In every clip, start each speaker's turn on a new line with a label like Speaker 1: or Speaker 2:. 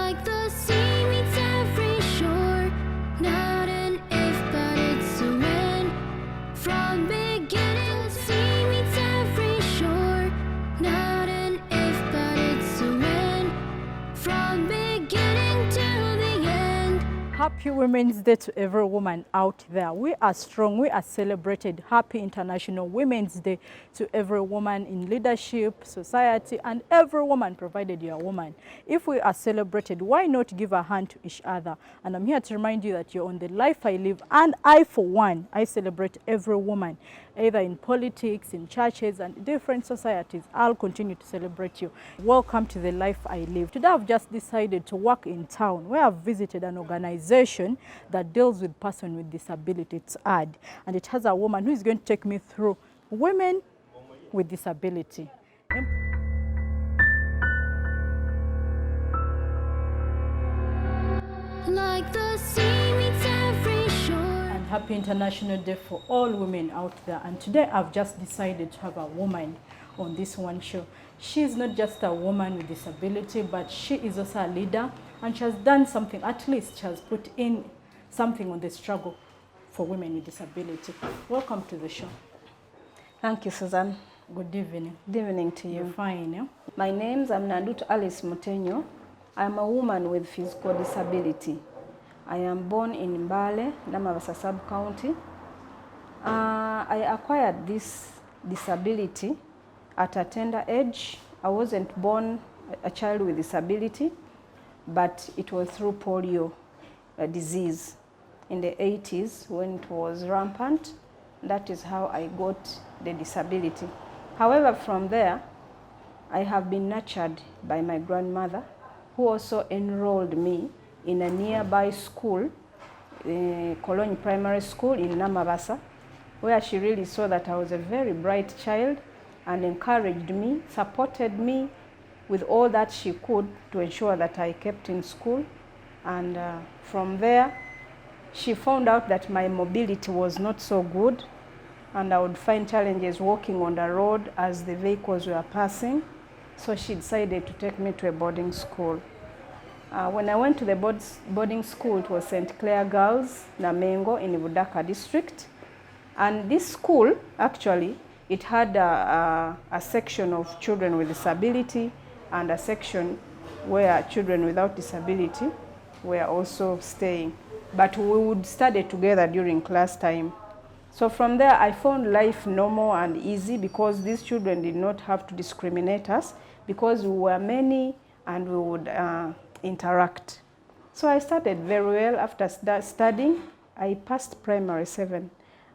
Speaker 1: Like the sea meets every shore, not an if but it's a when. From beginning, the sea meets every shore, not an if but it's a when. From beginning to the end.
Speaker 2: Happy Women's Day to every woman out there. We are strong, we are celebrated. Happy International Women's Day to every woman in leadership, society, and every woman provided you're a woman. If we are celebrated, why not give a hand to each other? And I'm here to remind you that you're on the life I live, and I, for one, I celebrate every woman, either in politics, in churches, and different societies. I'll continue to celebrate you. Welcome to the life I live. Today I've just decided to work in town where I've visited an organization that deals with person with disability. It's AD, and it has a woman who is going to take me through women with disability.
Speaker 1: Like the sea meets every shore.
Speaker 2: And happy International Day for all women out there. And today I've just decided to have a woman on this one show. She's not just a woman with disability, but she is also a leader, and she has done something. At least she has put in something on the struggle for women with disability. Welcome to the show.
Speaker 3: Thank you, Susan.
Speaker 2: Good evening.
Speaker 3: Good evening to you.
Speaker 2: You're fine, yeah?
Speaker 3: My name is Amnandut Alice Mutenyo. I'm a woman with physical disability. I am born in Mbale, Namabasa sub-county. I acquired this disability at a tender age. I wasn't born a child with disability, but it was through polio disease in the 80s when it was rampant. That is how I got the disability. However, from there, I have been nurtured by my grandmother, who also enrolled me in a nearby school, Colony Primary School in Namabasa, where she really saw that I was a very bright child and encouraged me, supported me with all that she could to ensure that I kept in school. And from there, she found out that my mobility was not so good, and I would find challenges walking on the road as the vehicles were passing. So she decided to take me to a boarding school. When I went to the boarding school, it was St. Clair Girls, Namengo in Budaka district. And this school, actually, it had a section of children with disability and a section where children without disability were also staying. But we would study together during class time. So from there, I found life normal and easy because these children did not have to discriminate us because we were many and we would interact. So I started very well. After studying, I passed primary 7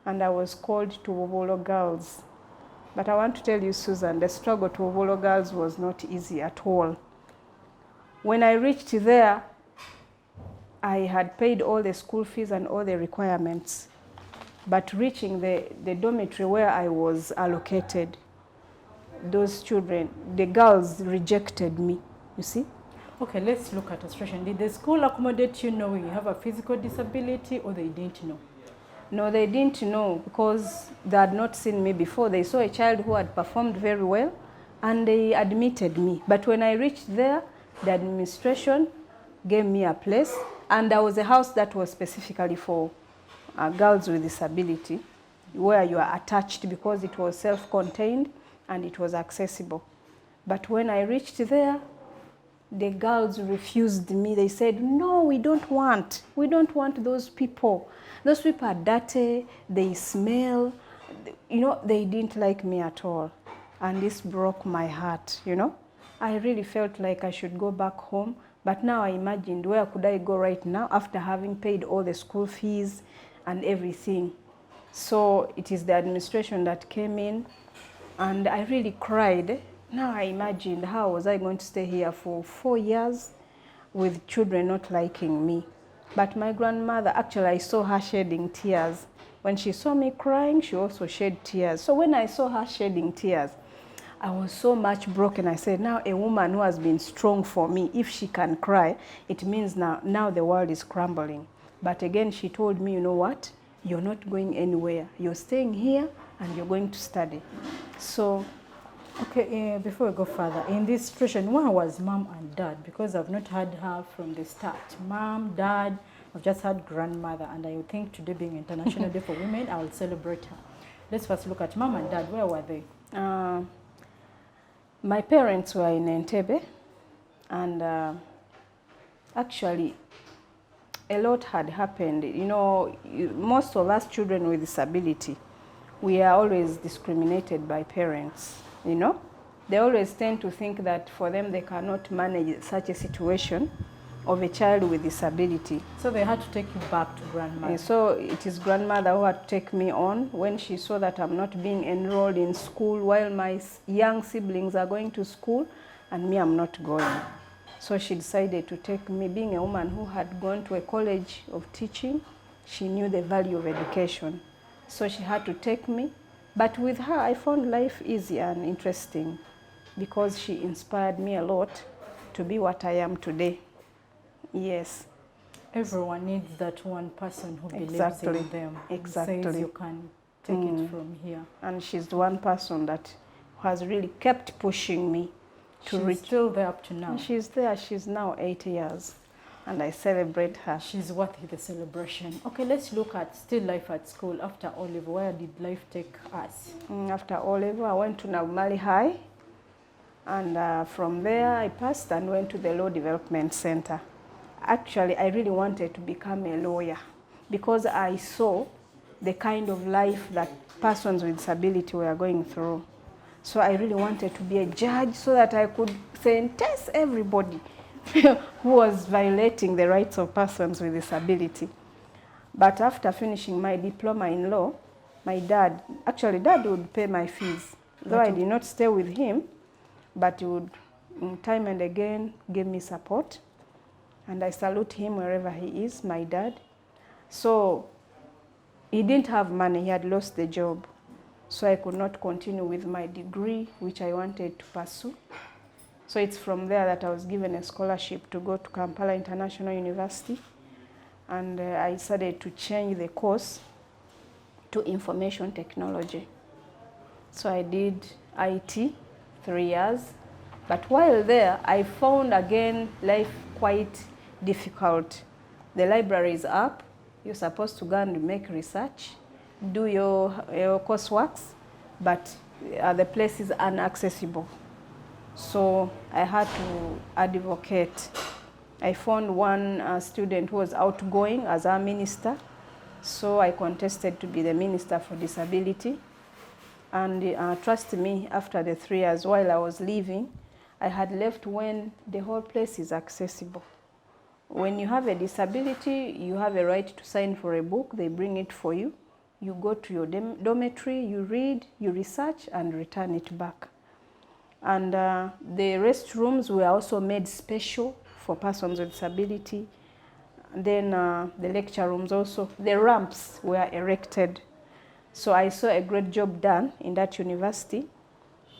Speaker 3: and I was called to Wobolo Girls. But I want to tell you, Susan, the struggle to Wobolo Girls was not easy at all. When I reached there, I had paid all the school fees and all the requirements. But reaching the dormitory where I was allocated, those children, the girls rejected me, you see?
Speaker 2: Okay, let's look at a situation. Did the school accommodate you knowing you have a physical disability, or they didn't know?
Speaker 3: No, they didn't know because they had not seen me before. They saw a child who had performed very well and they admitted me. But when I reached there, the administration gave me a place, and there was a house that was specifically for girls with disability where you are attached because it was self-contained and it was accessible. But when I reached there, the girls refused me. They said, no, we don't want those people. Those people are dirty, they smell. You know, they didn't like me at all. And this broke my heart, you know. I really felt like I should go back home. But now I imagined, where could I go right now after having paid all the school fees and everything? So it is the administration that came in, and I really cried. Now I imagined, how was I going to stay here for 4 years with children not liking me? But my grandmother, actually I saw her shedding tears. When she saw me crying, she also shed tears. So when I saw her shedding tears, I was so much broken. I said, now a woman who has been strong for me, if she can cry, it means now the world is crumbling. But again, she told me, you know what? You're not going anywhere. You're staying here and you're going to study. So
Speaker 2: Okay, before we go further, in this situation, where was mom and dad? Because I've not had her from the start. Mom, dad, I've just had grandmother, and I think today being International Day for Women, I will celebrate her. Let's first look at mom and dad. Where were they?
Speaker 3: My parents were in Entebbe, and actually a lot had happened. You know, most of us children with disability, we are always discriminated by parents, you know. They always tend to think that for them they cannot manage such a situation of a child with disability.
Speaker 2: So they had to take you back to grandmother.
Speaker 3: And so it is grandmother who had to take me on when she saw that I'm not being enrolled in school while my young siblings are going to school and me, I'm not going. So she decided to take me. Being a woman who had gone to a college of teaching, she knew the value of education. So she had to take me. But with her, I found life easy and interesting because she inspired me a lot to be what I am today. Yes.
Speaker 2: Everyone needs that one person who believes
Speaker 3: Exactly.
Speaker 2: in them.
Speaker 3: Exactly.
Speaker 2: Says you can take it from here.
Speaker 3: And she's the one person that has really kept pushing me to
Speaker 2: She's
Speaker 3: reach.
Speaker 2: still there up to now.
Speaker 3: And she's there. She's now 8 years. And I celebrate her.
Speaker 2: She's worthy the celebration. Okay, let's look at still life at school after Olive. Where did life take us?
Speaker 3: After O-level, I went to Nagumali High. And from there, I passed and went to the Law Development Center. Actually, I really wanted to become a lawyer because I saw the kind of life that persons with disability were going through. So I really wanted to be a judge so that I could sentence everybody who was violating the rights of persons with disability. But after finishing my diploma in law, my dad would pay my fees. Though I did not stay with him, but he would time and again give me support. And I salute him wherever he is, my dad. So he didn't have money, he had lost the job. So I could not continue with my degree, which I wanted to pursue. So it's from there that I was given a scholarship to go to Kampala International University. And I decided to change the course to information technology. So I did IT 3 years. But while there, I found again life quite difficult. The library is up. You're supposed to go and make research, do your courseworks, but the place is inaccessible. So I had to advocate. I found one student who was outgoing as our minister. So I contested to be the minister for disability. And trust me, after the 3 years, while I was leaving, I had left when the whole place is accessible. When you have a disability, you have a right to sign for a book. They bring it for you. You go to your dormitory, you read, you research, and return it back. And the restrooms were also made special for persons with disability. And then the lecture rooms also, the ramps were erected. So I saw a great job done in that university.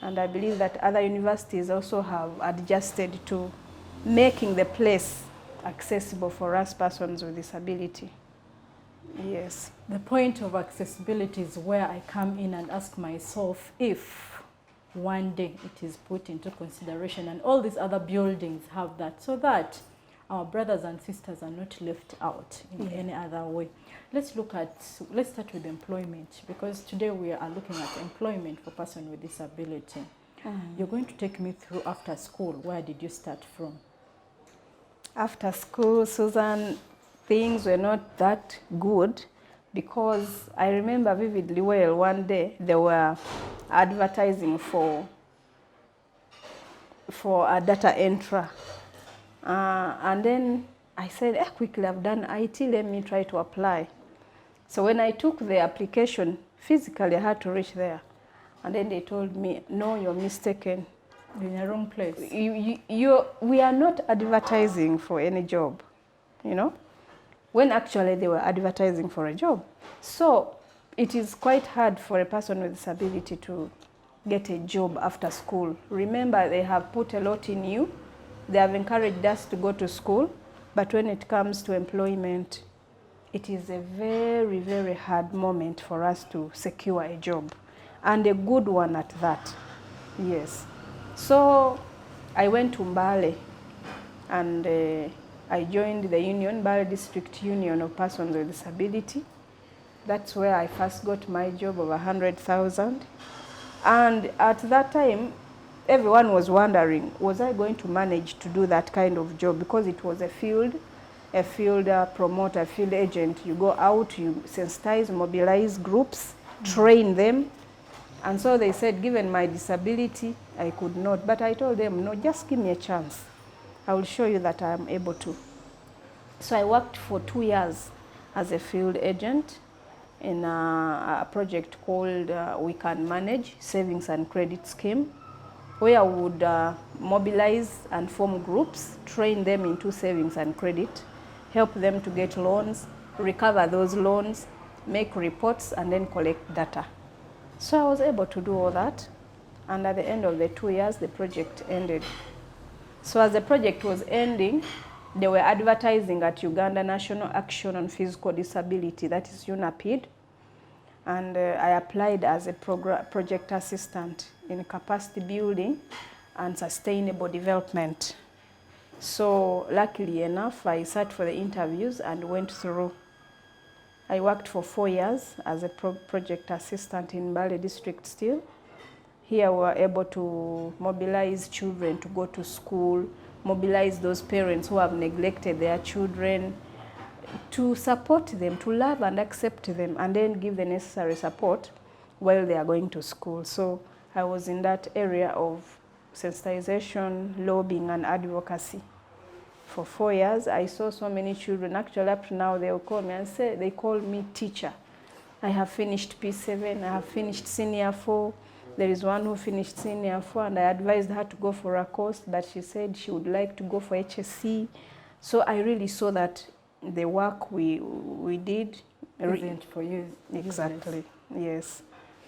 Speaker 3: And I believe that other universities also have adjusted to making the place accessible for us persons with disability. Yes.
Speaker 2: The point of accessibility is where I come in and ask myself if one day it is put into consideration and all these other buildings have that, so that our brothers and sisters are not left out in any other way. Let's start with employment, because today we are looking at employment for persons with disability. You're going to take me through after school. Where did you start from?
Speaker 3: After school, Susan, things were not that good because I remember vividly well one day they were advertising for a data entry. And then I said, quickly, I've done IT, let me try to apply. So when I took the application, physically I had to reach there. And then they told me, no, you're mistaken.
Speaker 2: You're in the wrong place.
Speaker 3: We are not advertising for any job, you know, when actually they were advertising for a job. So it is quite hard for a person with disability to get a job after school. Remember, they have put a lot in you. They have encouraged us to go to school, but when it comes to employment, it is a very, very hard moment for us to secure a job, and a good one at that. Yes. So I went to Mbale and I joined the union, Mbale District Union of Persons with Disability. That's where I first got my job of 100,000. And at that time, everyone was wondering, was I going to manage to do that kind of job? Because it was a field promoter, a field agent. You go out, you sensitize, mobilize groups, train them. And so they said, given my disability, I could not. But I told them, no, just give me a chance. I will show you that I am able to. So I worked for 2 years as a field agent in a project called We Can Manage Savings and Credit Scheme, where I would mobilize and form groups, train them into savings and credit, help them to get loans, recover those loans, make reports, and then collect data. So I was able to do all that, and at the end of the 2 years, the project ended. So as the project was ending, they were advertising at Uganda National Action on Physical Disability, that is UNAPID, and I applied as a project assistant in capacity building and sustainable development. So luckily enough, I sat for the interviews and went through. I worked for 4 years as a project assistant in Mbale district still. Here we were able to mobilize children to go to school, mobilize those parents who have neglected their children, to support them, to love and accept them, and then give the necessary support while they are going to school. So I was in that area of sensitization, lobbying, and advocacy. For 4 years, I saw so many children. Actually, up to now, they will call me and say, they call me teacher. I have finished P7, I have finished Senior 4. There is one who finished Senior 4, and I advised her to go for a course, but she said she would like to go for HSC. So I really saw that the work we did
Speaker 2: Isn't for you.
Speaker 3: exactly, yes.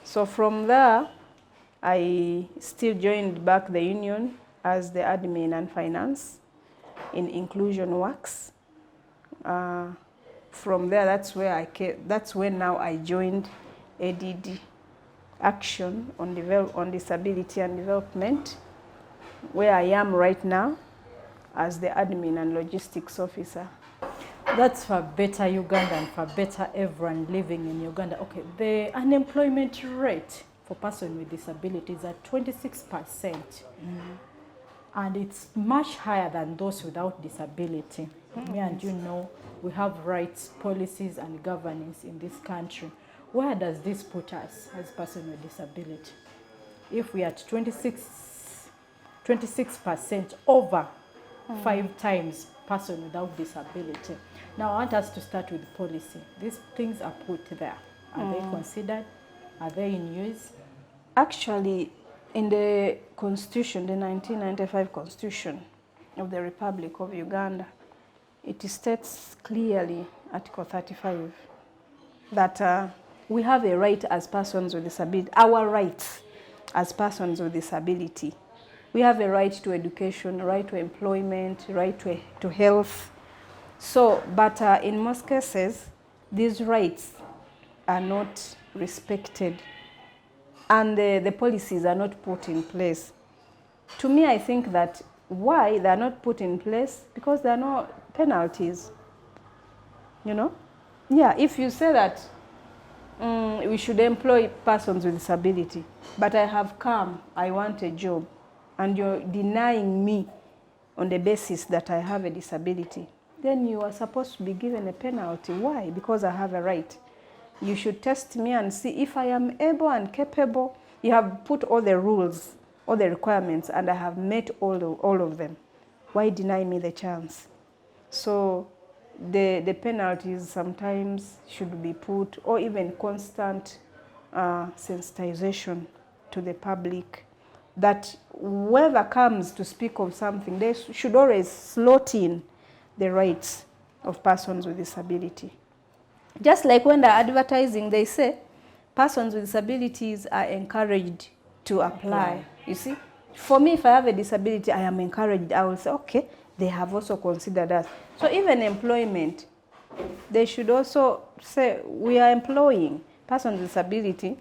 Speaker 3: So from there, I still joined back the union as the admin and finance in inclusion works. From there, that's where I came. That's when now I joined ADD, Action on Disability and Development, where I am right now as the admin and logistics officer.
Speaker 2: That's for better Uganda and for better everyone living in Uganda. Okay, the unemployment rate for persons with disabilities is at 26%. And it's much higher than those without disability. Me and you know, we have rights, policies, and governance in this country. Where does this put us as persons with disability? If we are at 26% over 5 times person without disability. Now I want us to start with policy. These things are put there. Are they considered? Are they in use?
Speaker 3: Actually, in the Constitution, the 1995 Constitution of the Republic of Uganda, it states clearly, Article 35, that we have a right as persons with disability, our rights as persons with disability. We have a right to education, right to employment, right to health. So, but in most cases, these rights are not respected, and the policies are not put in place. To me, I think that why they're not put in place, because there are no penalties, you know? Yeah, if you say that we should employ persons with disability, but I have come, I want a job, and you're denying me on the basis that I have a disability, then you are supposed to be given a penalty. Why? Because I have a right. You should test me and see if I am able and capable. You have put all the rules, all the requirements, and I have met all of them. Why deny me the chance? So the penalties sometimes should be put, or even constant sensitization to the public, that whoever comes to speak of something, they should always slot in the rights of persons with disability. Just like when they're advertising, they say persons with disabilities are encouraged to apply. You see, for me, if I have a disability, I am encouraged. I will say, okay, they have also considered us. So even employment, they should also say, we are employing persons with disability,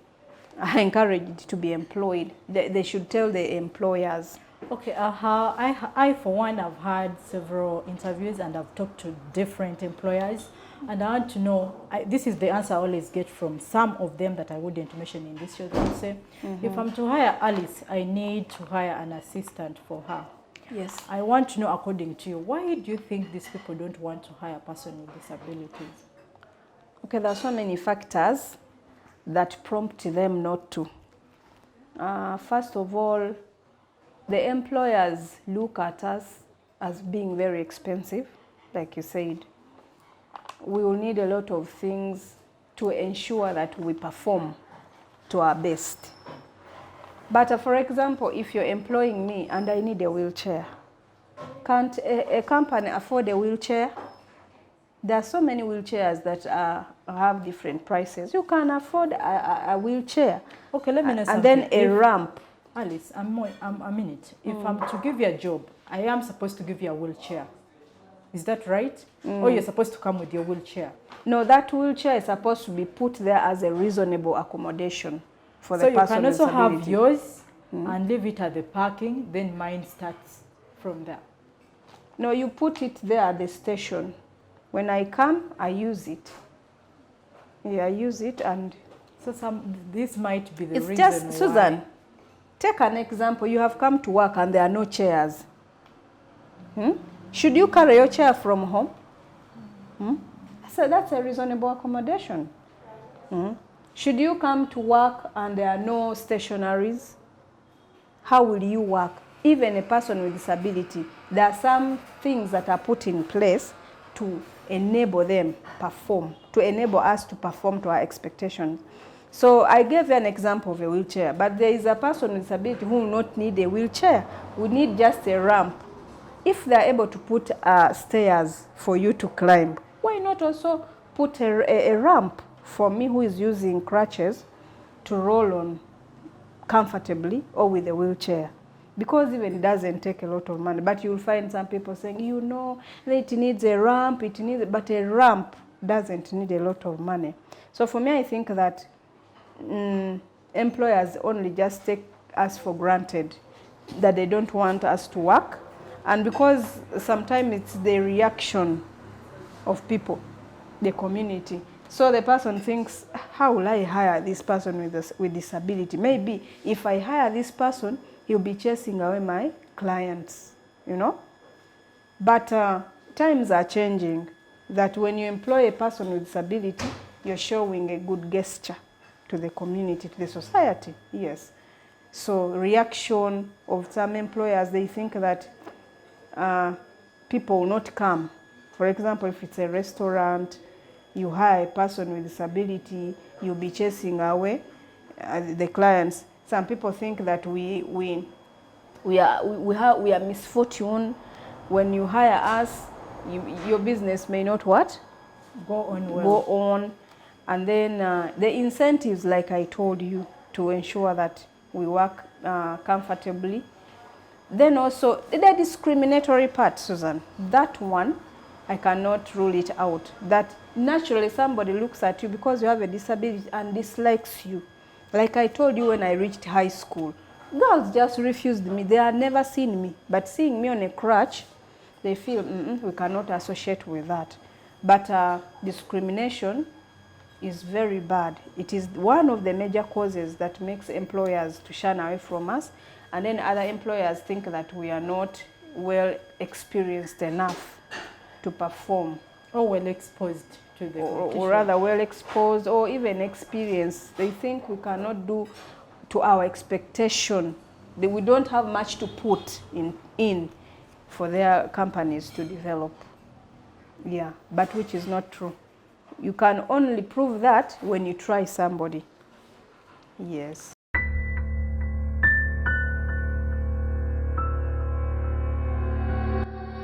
Speaker 3: encouraged to be employed. They should tell the employers.
Speaker 2: Okay, I for one have had several interviews and I've talked to different employers, and I want to know, this is the answer I always get from some of them that I wouldn't mention in this show. They will say, if I'm to hire Alice, I need to hire an assistant for her.
Speaker 3: Yes.
Speaker 2: I want to know, according to you, why do you think these people don't want to hire a person with disabilities?
Speaker 3: Okay, there are so many factors that prompt them not to. First of all, the employers look at us as being very expensive, like you said. We will need a lot of things to ensure that we perform to our best. But for example, if you're employing me and I need a wheelchair, can't a company afford a wheelchair? There are so many wheelchairs that have different prices. You can afford a wheelchair.
Speaker 2: Okay, let me know
Speaker 3: And
Speaker 2: something.
Speaker 3: then a ramp.
Speaker 2: Alice, a minute. If I'm to give you a job, I am supposed to give you a wheelchair. Is that right? Or you're supposed to come with your wheelchair?
Speaker 3: No, that wheelchair is supposed to be put there as a reasonable accommodation for the
Speaker 2: So you
Speaker 3: person
Speaker 2: can
Speaker 3: with
Speaker 2: also have
Speaker 3: disability.
Speaker 2: yours and leave it at the parking, then mine starts from there.
Speaker 3: No, you put it there at the station. When I come, I use it. Yeah, I use it, and
Speaker 2: So this might be the
Speaker 3: it's
Speaker 2: reason
Speaker 3: just,
Speaker 2: why.
Speaker 3: Susan, take an example. You have come to work and there are no chairs. Should you carry your chair from home? So that's a reasonable accommodation. Should you come to work and there are no stationaries? How will you work? Even a person with disability, there are some things that are put in place to enable them perform, to enable us to perform to our expectations. So I gave you an example of a wheelchair, but there is a person with disability who will not need a wheelchair, will need just a ramp. If they are able to put stairs for you to climb, why not also put a ramp for me who is using crutches to roll on comfortably or with a wheelchair? Because even it doesn't take a lot of money, but you'll find some people saying, you know, it needs a ramp, but a ramp doesn't need a lot of money. So for me, I think that employers only just take us for granted, that they don't want us to work. And because sometimes it's the reaction of people, the community. So the person thinks, how will I hire this person with disability? Maybe if I hire this person, he'll be chasing away my clients, you know. But times are changing, that when you employ a person with disability, you're showing a good gesture to the community, to the society, yes. So reaction of some employers, they think that people will not come. For example, if it's a restaurant, you hire a person with disability, you'll be chasing away the clients. Some people think that we are misfortune. When you hire us, your business may not what?
Speaker 2: Go on well.
Speaker 3: Go on. And then the incentives, like I told you, to ensure that we work comfortably. Then also, the discriminatory part, Susan, that one, I cannot rule it out. That naturally somebody looks at you because you have a disability and dislikes you. Like I told you when I reached high school, girls just refused me. They had never seen me. But seeing me on a crutch, they feel, we cannot associate with that. But discrimination is very bad. It is one of the major causes that makes employers to shun away from us. And then other employers think that we are not well experienced enough to perform.
Speaker 2: Or well exposed to the competition.
Speaker 3: Or rather well exposed or even experienced. They think we cannot do to our expectation. We don't have much to put in for their companies to develop. Yeah, but which is not true. You can only prove that when you try somebody. Yes.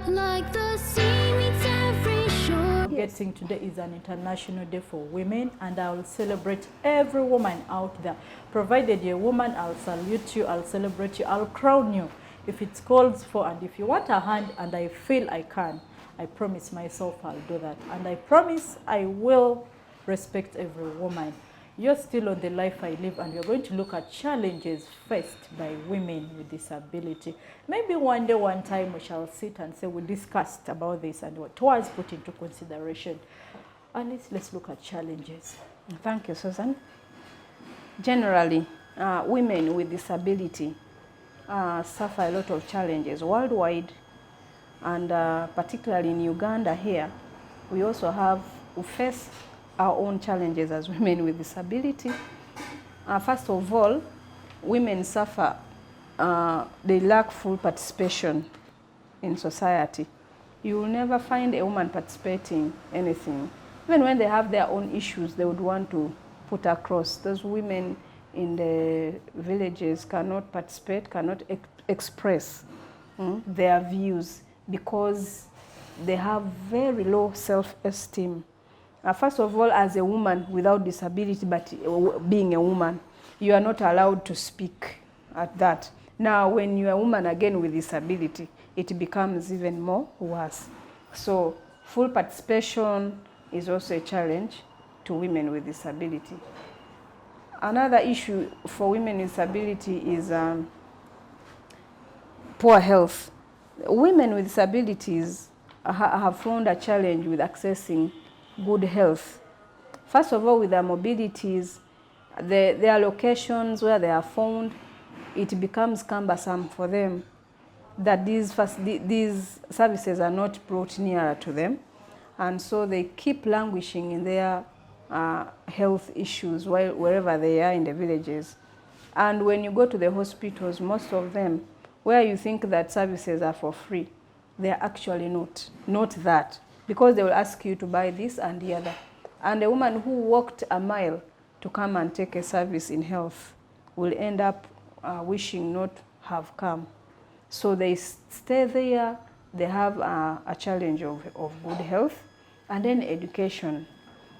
Speaker 1: Like the sea meets every shore.
Speaker 2: Getting today is an international day for women, and I will celebrate every woman out there. Provided you're a woman, I'll salute you, I'll celebrate you, I'll crown you if it calls for. And if you want a hand and I feel I can, I promise myself I'll do that. And I promise I will respect every woman. You're still on The Life I Live, and you're going to look at challenges faced by women with disability. Maybe one day, one time, we shall sit and say we discussed about this and what was put into consideration. And let's look at challenges.
Speaker 3: Thank you, Susan. Generally, women with disability suffer a lot of challenges worldwide, and particularly in Uganda here, we face our own challenges as women with disability. First of all, women suffer, they lack full participation in society. You will never find a woman participating in anything. Even when they have their own issues, they would want to put across. Those women in the villages cannot participate, cannot express their views because they have very low self-esteem. First of all, as a woman without disability, but being a woman, you are not allowed to speak at that. Now, when you are a woman again with disability, it becomes even more worse. So, full participation is also a challenge to women with disability. Another issue for women with disability is poor health. Women with disabilities have found a challenge with accessing good health. First of all, with their mobilities, their locations where they are found, it becomes cumbersome for them that these services are not brought nearer to them, and so they keep languishing in their health issues wherever they are in the villages. And when you go to the hospitals, most of them, where you think that services are for free, they are actually not that, because they will ask you to buy this and the other. And a woman who walked a mile to come and take a service in health will end up wishing not have come. So they stay there, they have a challenge of good health. And then education.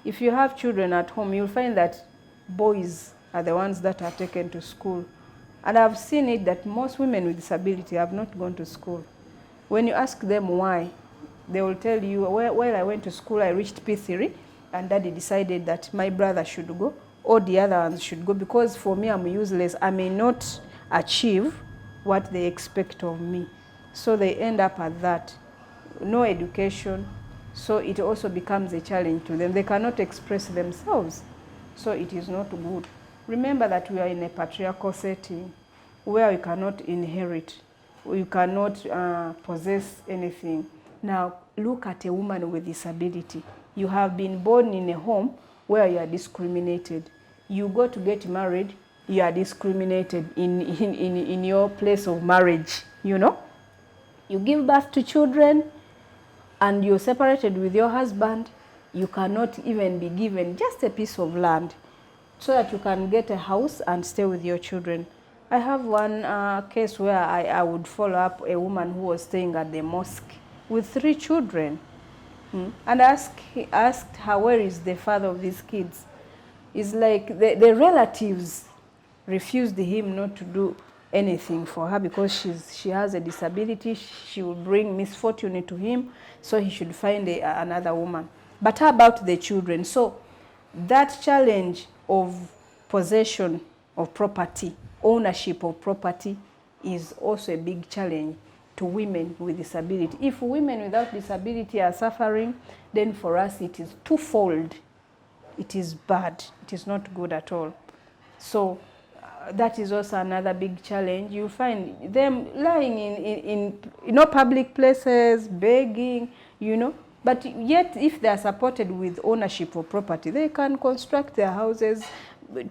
Speaker 3: If you have children at home, you'll find that boys are the ones that are taken to school. And I've seen it that most women with disability have not gone to school. When you ask them why, they will tell you, while I went to school, I reached P3, and Daddy decided that my brother should go, or the other ones should go, because for me, I'm useless. I may not achieve what they expect of me. So they end up at that. No education, so it also becomes a challenge to them. They cannot express themselves, so it is not good. Remember that we are in a patriarchal setting where you cannot inherit, you cannot possess anything. Now, look at a woman with disability. You have been born in a home where you are discriminated. You go to get married, you are discriminated in your place of marriage, you know. You give birth to children and you're separated with your husband. You cannot even be given just a piece of land so that you can get a house and stay with your children. I have one case where I would follow up a woman who was staying at the mosque with 3 children. And asked her, where is the father of these kids? It's like the relatives refused him not to do anything for her because she has a disability. She will bring misfortune into him, so he should find another woman. But how about the children? So that challenge of possession of property, ownership of property, is also a big challenge to women with disability. If women without disability are suffering, then for us it is twofold. It is bad. It is not good at all. So that is also another big challenge. You find them lying in public places, begging, But yet, if they are supported with ownership of property, they can construct their houses,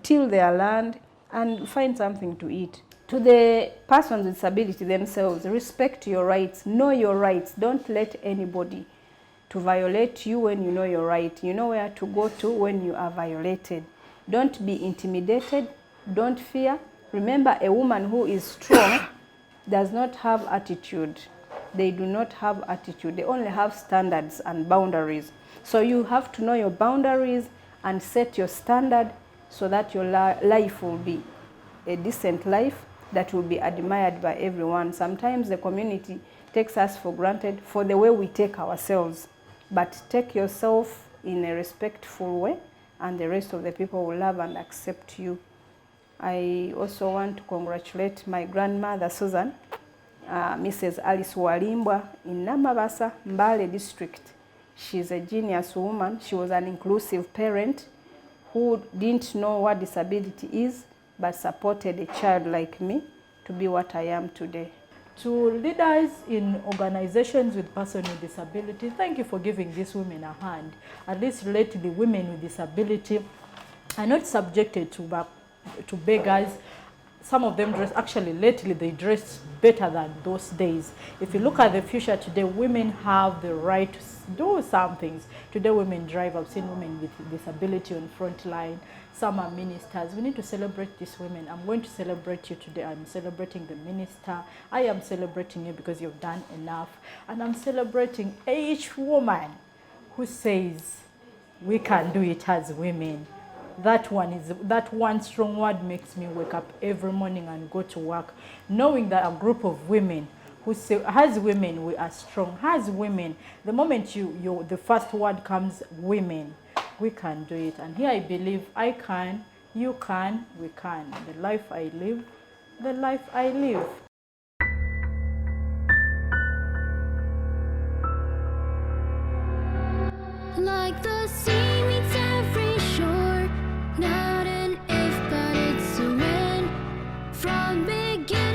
Speaker 3: till their land, and find something to eat. To the persons with disability themselves, respect your rights, know your rights. Don't let anybody to violate you when you know your right. You know where to go to when you are violated. Don't be intimidated. Don't fear. Remember, a woman who is strong does not have attitude. They do not have attitude. They only have standards and boundaries. So you have to know your boundaries and set your standard so that your life will be a decent life that will be admired by everyone. Sometimes the community takes us for granted for the way we take ourselves. But take yourself in a respectful way and the rest of the people will love and accept you. I also want to congratulate my grandmother Susan, Mrs. Alice Walimbwa in Namabasa, Mbale district. She's a genius woman. She was an inclusive parent who didn't know what disability is, but supported a child like me to be what I am today.
Speaker 2: To leaders in organizations with persons with disability, thank you for giving these women a hand. At least lately, women with disability are not subjected to beggars. Some of them dress, actually lately they dress better than those days. If you look at the future today, women have the right to do some things. Today women drive. I've seen women with disability on front line. Some are ministers. We need to celebrate these women. I'm going to celebrate you today. I'm celebrating the minister. I am celebrating you because you've done enough. And I'm celebrating each woman who says we can do it as women. That one strong word makes me wake up every morning and go to work, knowing that a group of women who say, as women, we are strong. As women, the moment the first word comes, women, we can do it. And here I believe I can, you can, we can. The life I live, the life I live.
Speaker 1: Like the sea meets every shore, not an if, but it's a when. From beginning.